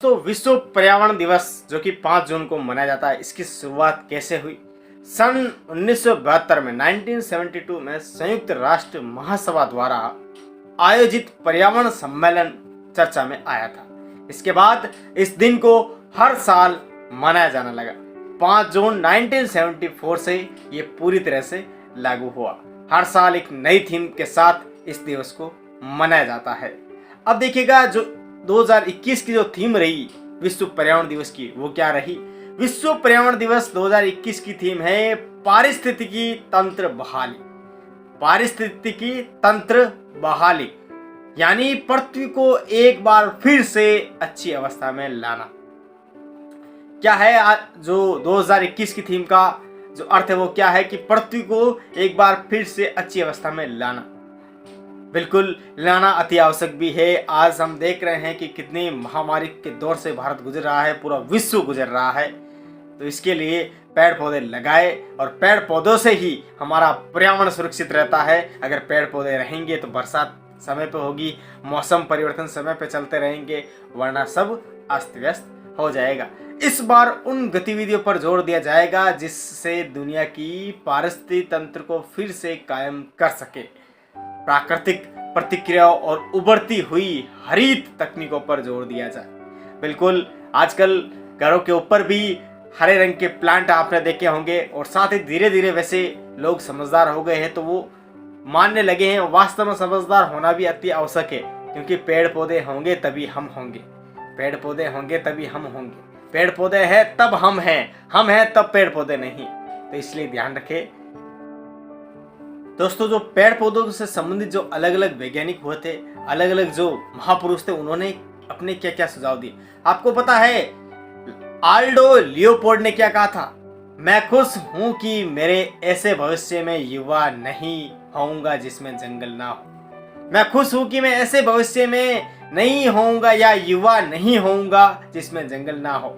तो विश्व पर्यावरण दिवस जो कि 5 जून को मनाया जाता है, इसकी शुरुआत कैसे हुई? सन 1972 में 1972 में संयुक्त राष्ट्र महासभा द्वारा आयोजित पर्यावरण सम्मेलन चर्चा में आया था। इसके बाद इस दिन को हर साल मनाया जाने लगा। 5 जून 1974 से ये पूरी तरह से लागू हुआ। हर साल एक नई थीम के साथ इस दिवस को मनाया जाता है। अब देखिएगा, जो 2021 की जो थीम रही विश्व पर्यावरण दिवस की, वो क्या रही? विश्व पर्यावरण दिवस 2021 की थीम है पारिस्थितिकी तंत्र बहाली। पारिस्थितिकी तंत्र बहाली यानी पृथ्वी को एक बार फिर से अच्छी अवस्था में लाना। क्या है जो 2021 की थीम का जो अर्थ है, वो क्या है कि पृथ्वी को एक बार फिर से अच्छी अवस्था में लाना। बिल्कुल, लाना अति आवश्यक भी है। आज हम देख रहे हैं कि कितनी महामारी के दौर से भारत गुजर रहा है, पूरा विश्व गुजर रहा है। तो इसके लिए पेड़ पौधे लगाए, और पेड़ पौधों से ही हमारा पर्यावरण सुरक्षित रहता है। अगर पेड़ पौधे रहेंगे तो बरसात समय पे होगी, मौसम परिवर्तन समय पे चलते रहेंगे, वरना सब अस्त व्यस्त हो जाएगा। इस बार उन गतिविधियों पर जोर दिया जाएगा जिससे दुनिया की पारिस्थितिक तंत्र को फिर से कायम कर सके। प्राकृतिक प्रतिक्रियाओं और उभरती हुई हरित तकनीकों पर जोर दिया जाए। बिल्कुल, आजकल घरों के ऊपर भी हरे रंग के प्लांट आपने देखे होंगे, और साथ ही धीरे धीरे वैसे लोग समझदार हो गए हैं, तो वो मानने लगे हैं। वास्तव में समझदार होना भी अति आवश्यक है, क्योंकि पेड़ पौधे होंगे तभी हम होंगे, पेड़ पौधे होंगे तभी हम होंगे। पेड़ पौधे हैं तब हम हैं तब पेड़ पौधे नहीं। तो इसलिए ध्यान रखें दोस्तों। जो पेड़ पौधों से संबंधित जो अलग अलग वैज्ञानिक हुए थे, अलग अलग जो महापुरुष थे, उन्होंने अपने क्या क्या सुझाव दिए आपको पता है? आल्डो लियोपोल्ड ने क्या कहा था? मैं खुश हूं कि मेरे ऐसे भविष्य में युवा नहीं होऊंगा जिसमें जंगल ना हो। मैं खुश हूं कि मैं ऐसे भविष्य में नहीं होऊंगा या युवा नहीं होऊंगा जिसमें जंगल ना हो।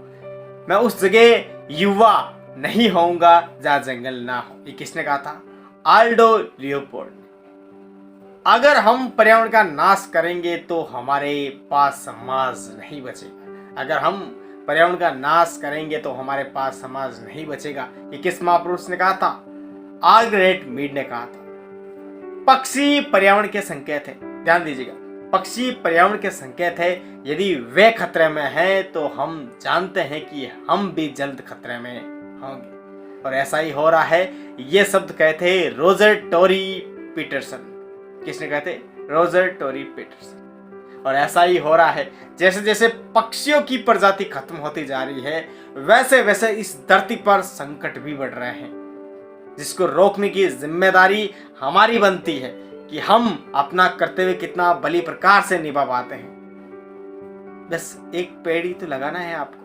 मैं उस जगह युवा नहीं होऊंगा जहां जंगल ना हो। ये किसने कहा था? Aldo Leopold. अगर हम पर्यावरण का नाश करेंगे तो हमारे पास समाज नहीं बचेगा। अगर हम पर्यावरण का नाश करेंगे तो हमारे पास समाज नहीं बचेगा। ये किस महापुरुष ने कहा था? मार्गरेट मीड ने कहा था। पक्षी पर्यावरण के संकेत है, ध्यान दीजिएगा। पक्षी पर्यावरण के संकेत है। यदि वे खतरे में हैं तो हम जानते हैं कि हम भी जल्द खतरे में होंगे, और ऐसा ही हो रहा है। ये शब्द कहते रोजर टोरी पीटरसन। किसने कहते? Roger Tory Peterson. और ऐसा ही हो रहा है। जैसे जैसे पक्षियों की प्रजाति खत्म होती जा रही है, वैसे वैसे इस धरती पर संकट भी बढ़ रहे हैं, जिसको रोकने की जिम्मेदारी हमारी बनती है कि हम अपना कर्तव्य कितना बड़ी प्रकार से निभा पाते हैं। बस एक पेड़ ही तो लगाना है आपको।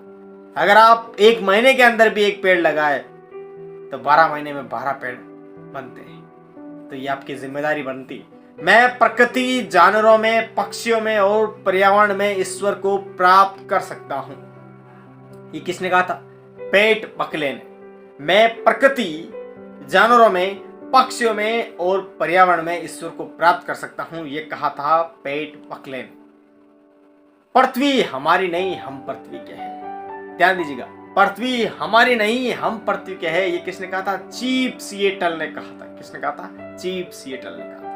अगर आप 1 महीने के अंदर भी एक पेड़ लगाए तो 12 महीने में 12 पेड़ बनते हैं। तो ये आपकी जिम्मेदारी बनती है। मैं प्रकृति, जानवरों में, पक्षियों में और पर्यावरण में ईश्वर को प्राप्त कर सकता हूं। ये किसने कहा था? पेट बकले ने। मैं प्रकृति, जानवरों में, पक्षियों में और पर्यावरण में ईश्वर को प्राप्त कर सकता हूं, ये कहा था पेट बकले ने। पृथ्वी हमारी नहीं, हम पृथ्वी के हैं। ध्यान दीजिएगा, पृथ्वी हमारी नहीं, हम पृथ्वी के हैं। ये किसने कहा था? चीफ सिएटल ने कहा था। किसने कहा था? चीफ सिएटल ने कहा था।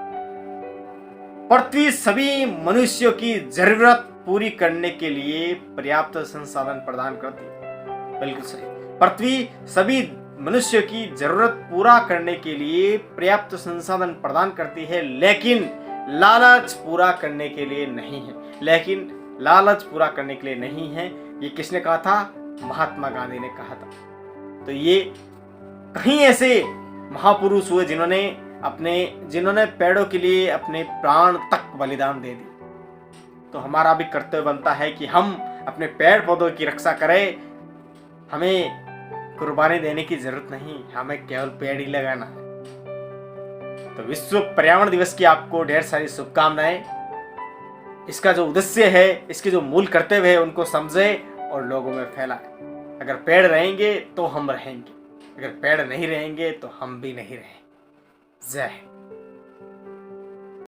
पृथ्वी सभी मनुष्यों की जरूरत पूरी करने के लिए पर्याप्त संसाधन प्रदान करती है। बिल्कुल सही। पृथ्वी सभी मनुष्यों की जरूरत पूरा करने के लिए पर्याप्त संसाधन प्रदान करती है, लेकिन लालच पूरा करने के लिए नहीं है। लेकिन लालच पूरा करने के लिए नहीं है। ये किसने कहा था? महात्मा गांधी ने कहा था। तो ये कहीं ऐसे महापुरुष हुए जिन्होंने पेड़ों के लिए अपने प्राण तक बलिदान दे दी। तो हमारा भी कर्तव्य बनता है कि हम अपने पेड़ पौधों की रक्षा करें। हमें कुर्बानी देने की जरूरत नहीं, हमें केवल पेड़ ही लगाना है। तो विश्व पर्यावरण दिवस की आपको ढेर सारी शुभकामनाएं। इसका जो उद्देश्य है, इसके जो मूल कर्तव्य है, उनको समझे और लोगों में फैलाए। अगर पेड़ रहेंगे तो हम रहेंगे, अगर पेड़ नहीं रहेंगे तो हम भी नहीं रहेंगे। जय हिंद।